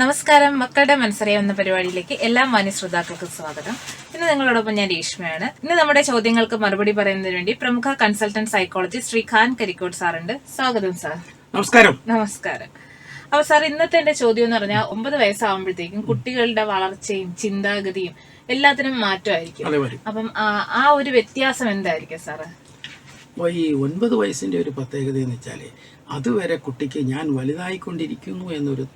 നമസ്കാരം. മക്കളുടെ മനസ്സറിയാം എന്ന പരിപാടിയിലേക്ക് എല്ലാ മാന്യ ശ്രോതാക്കൾക്കും സ്വാഗതം. ഇന്ന് നിങ്ങളോടൊപ്പം ഞാൻ രേഷ്മയാണ്. ഇന്ന് നമ്മുടെ ചോദ്യങ്ങൾക്ക് മറുപടി പറയുന്നതിന് വേണ്ടി പ്രമുഖ കൺസൾട്ടന്റ് സൈക്കോളജിസ്റ്റ് ശ്രീ ഖാൻ കരിക്കോട് സാറുണ്ട്. സ്വാഗതം സാർ. നമസ്കാരം. അപ്പൊ സാർ, ഇന്നത്തെ എന്റെ ചോദ്യം എന്ന് പറഞ്ഞാൽ 9 വയസ്സാകുമ്പോഴത്തേക്കും കുട്ടികളുടെ വളർച്ചയും ചിന്താഗതിയും എല്ലാത്തിനും മാറ്റമായിരിക്കും. അപ്പം ആ ഒരു വ്യത്യാസം എന്തായിരിക്കും സാറ്? അപ്പോൾ ഈ 9 വയസ്സിൻ്റെ ഒരു പ്രത്യേകത എന്ന് വെച്ചാൽ അതുവരെ കുട്ടിക്ക് ഞാൻ വലുതായിക്കൊണ്ടിരിക്കുന്നു എന്നൊരു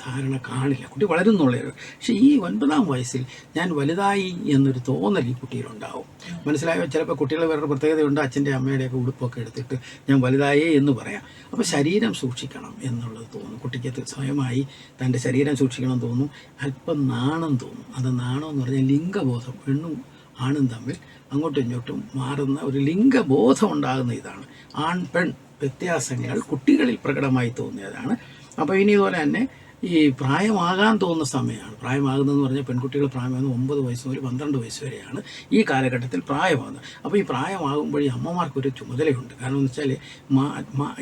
ധാരണ കാണില്ല. കുട്ടി വളരുന്നുള്ളൂ. പക്ഷേ ഈ 9-ാം വയസ്സിൽ ഞാൻ വലുതായി എന്നൊരു തോന്നൽ ഈ കുട്ടിയിലുണ്ടാവും. മനസ്സിലായോ? ചിലപ്പോൾ കുട്ടികൾ വേറെ പ്രത്യേകതയുണ്ട്. അച്ഛൻ്റെ അമ്മയുടെയൊക്കെ ഉടുപ്പൊക്കെ എടുത്തിട്ട് ഞാൻ വലുതായേ എന്ന് പറയാം. അപ്പോൾ ശരീരം സൂക്ഷിക്കണം എന്നുള്ളത് തോന്നും കുട്ടിക്ക്. സ്വയമായി തൻ്റെ ശരീരം സൂക്ഷിക്കണം തോന്നും. അല്പം നാണം തോന്നും. അത് നാണം എന്ന് പറഞ്ഞാൽ ലിംഗബോധം. പെണ്ണും ആണും തമ്മിൽ അങ്ങോട്ടും ഇങ്ങോട്ടും മാറുന്ന ഒരു ലിംഗബോധം ഉണ്ടാകുന്ന ഇതാണ്. ആൺ പെൺ വ്യത്യാസങ്ങൾ കുട്ടികളിൽ പ്രകടമായി തോന്നിയതാണ്. അപ്പോൾ ഇനി ഇതുപോലെ തന്നെ ഈ പ്രായമാകാൻ തോന്നുന്ന സമയമാണ്. പ്രായമാകുന്നതെന്ന് പറഞ്ഞാൽ പെൺകുട്ടികൾ പ്രായമാകുന്നത് 9 വയസ്സ് മുതൽ 12 വയസ്സ് വരെയാണ് ഈ കാലഘട്ടത്തിൽ പ്രായമാകുന്നത്. അപ്പോൾ ഈ പ്രായമാകുമ്പോൾ ഈ അമ്മമാർക്കൊരു ചുമതലയുണ്ട്. കാരണം എന്ന് വെച്ചാൽ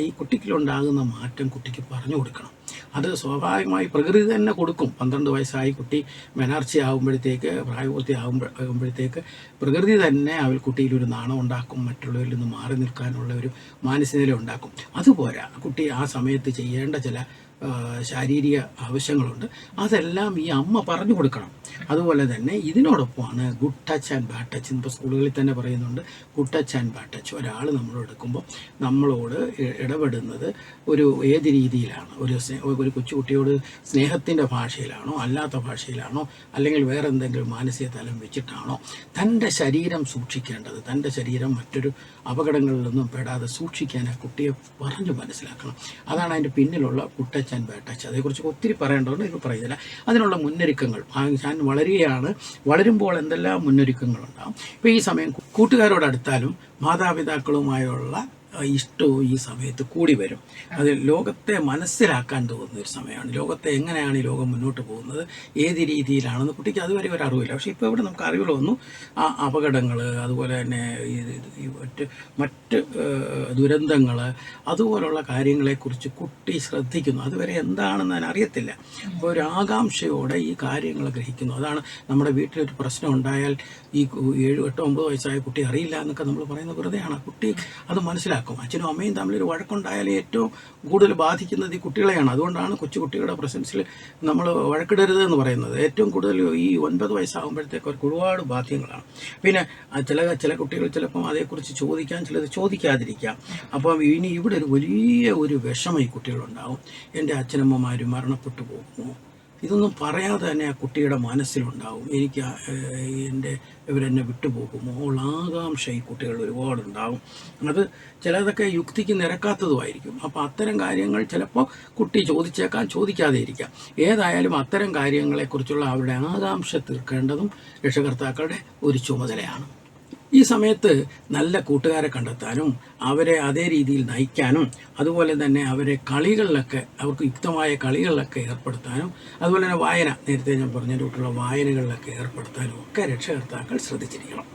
ഈ കുട്ടിക്കുണ്ടാകുന്ന മാറ്റം കുട്ടിക്ക് പറഞ്ഞു കൊടുക്കണം. അത് സ്വാഭാവികമായി പ്രകൃതി തന്നെ കൊടുക്കും. 12 വയസ്സായി കുട്ടി മെനാർച്ചി ആകുമ്പോഴത്തേക്ക്, പ്രായപൂർത്തി ആകുമ്പോഴത്തേക്ക് പ്രകൃതി തന്നെ കുട്ടിയിലൊരു നാണം ഉണ്ടാക്കും. മറ്റുള്ളവരിൽ നിന്ന് മാറി നിൽക്കാനുള്ള ഒരു മാനസികത ഉണ്ടാക്കും. അതുപോരാ, കുട്ടി ആ സമയത്ത് ചെയ്യേണ്ട ചില ശാരീരിക ആവശ്യങ്ങളുണ്ട്. അതെല്ലാം ഈ അമ്മ പറഞ്ഞു കൊടുക്കണം. അതുപോലെ തന്നെ ഇതിനോടൊപ്പമാണ് good touch and bad touch. ഇപ്പോൾ സ്കൂളുകളിൽ തന്നെ പറയുന്നുണ്ട് good touch and bad touch. ഒരാൾ നമ്മളോട് എടുക്കുമ്പോൾ നമ്മളോട് ഇടപെടുന്നത് ഏത് രീതിയിലാണ്? ഒരു കൊച്ചുകുട്ടിയോട് സ്നേഹത്തിൻ്റെ ഭാഷയിലാണോ, അല്ലാത്ത ഭാഷയിലാണോ, അല്ലെങ്കിൽ വേറെ എന്തെങ്കിലും മാനസിക തലം വെച്ചിട്ടാണോ? തൻ്റെ ശരീരം സൂക്ഷിക്കേണ്ടത്, തൻ്റെ ശരീരം മറ്റൊരു അപകടങ്ങളിലൊന്നും പെടാതെ സൂക്ഷിക്കാൻ ആ കുട്ടിയെ പറഞ്ഞു മനസ്സിലാക്കണം. അതാണ് അതിൻ്റെ പിന്നിലുള്ള good touch and bad touch. അതേക്കുറിച്ച് ഒത്തിരി പറയേണ്ടതുകൊണ്ട് ഇത് പറയുന്നില്ല. അതിനുള്ള മുന്നൊരുക്കങ്ങൾ ഞാൻ വളരുമ്പോൾ എന്തെല്ലാം മുന്നൊരുക്കങ്ങളുണ്ടാകും. ഇപ്പോൾ ഈ സമയം കൂട്ടുകാരോടടുത്താലും മാതാപിതാക്കളുമായുള്ള ഇഷ്ടവും ഈ സമയത്ത് കൂടി വരും. അത് ലോകത്തെ മനസ്സിലാക്കാൻ തോന്നുന്ന ഒരു സമയമാണ്. ലോകത്തെ എങ്ങനെയാണ് ഈ ലോകം മുന്നോട്ട് പോകുന്നത്, ഏത് രീതിയിലാണെന്ന് കുട്ടിക്ക് അതുവരെ ഒരു അറിവില്ല. പക്ഷേ ഇപ്പോൾ ഇവിടെ നമുക്ക് അറിവുകൾ വന്നു. ആ അപകടങ്ങൾ, അതുപോലെ തന്നെ മറ്റ് ദുരന്തങ്ങൾ, അതുപോലുള്ള കാര്യങ്ങളെക്കുറിച്ച് കുട്ടി ശ്രദ്ധിക്കുന്നു. അതുവരെ എന്താണെന്ന് ഞാൻ അറിയത്തില്ല. അപ്പോൾ ഒരു ആകാംക്ഷയോടെ ഈ കാര്യങ്ങൾ ഗ്രഹിക്കുന്നു. അതാണ് നമ്മുടെ വീട്ടിലൊരു പ്രശ്നം ഉണ്ടായാൽ ഈ 7, 8, 9 വയസ്സായ കുട്ടി അറിയില്ല എന്നൊക്കെ നമ്മൾ പറയുന്നത് വെറുതെയാണ്. കുട്ടി അത് മനസ്സിലാക്കും. അച്ഛനും അമ്മയും തമ്മിലൊരു വഴക്കുണ്ടായാൽ ഏറ്റവും കൂടുതൽ ബാധിക്കുന്നത് ഈ കുട്ടികളെയാണ്. അതുകൊണ്ടാണ് കൊച്ചുകുട്ടികളുടെ പ്രസൻസിൽ നമ്മൾ വഴക്കിടരുത് എന്ന് പറയുന്നത്. ഏറ്റവും കൂടുതൽ ഈ 9 വയസ്സാകുമ്പോഴത്തേക്ക് അവർക്ക് ഒരുപാട് ബാധ്യങ്ങളാണ്. പിന്നെ ചില കുട്ടികൾ ചിലപ്പം അതേക്കുറിച്ച് ചോദിക്കാൻ, ചിലത് ചോദിക്കാതിരിക്കാം. അപ്പം ഇനി ഇവിടെ ഒരു വിഷമം ഈ കുട്ടികളുണ്ടാവും. എൻ്റെ അച്ഛനമ്മമാർ മരണപ്പെട്ടു പോകുമോ? ഇതൊന്നും പറയാതെ തന്നെ ആ കുട്ടിയുടെ മനസ്സിലുണ്ടാവും. ഇവരെന്നെ വിട്ടുപോകുമോ ഉള്ള ആകാംക്ഷ ഈ കുട്ടികൾ ഒരുപാടുണ്ടാവും. അത് ചിലതൊക്കെ യുക്തിക്ക് നിരക്കാത്തതുമായിരിക്കും. അപ്പോൾ അത്തരം കാര്യങ്ങൾ ചിലപ്പോൾ കുട്ടി ചോദിച്ചേക്കാം, ചോദിക്കാതെ ഇരിക്കാം. ഏതായാലും അത്തരം കാര്യങ്ങളെക്കുറിച്ചുള്ള അവരുടെ ആകാംക്ഷ തീർക്കേണ്ടതും രക്ഷകർത്താക്കളുടെ ഒരു ചുമതലയാണ്. ഈ സമയത്ത് നല്ല കൂട്ടുകാരെ കണ്ടെത്താനും അവരെ അതേ രീതിയിൽ നയിക്കാനും, അതുപോലെ തന്നെ അവരെ അവർക്ക് യുക്തമായ കളികളിലൊക്കെ ഏർപ്പെടുത്താനും, അതുപോലെ തന്നെ നേരത്തെ ഞാൻ പറഞ്ഞ വായനകളിലൊക്കെ ഏർപ്പെടുത്താനും ഒക്കെ രക്ഷകർത്താക്കൾ ശ്രദ്ധിച്ചിരിക്കണം.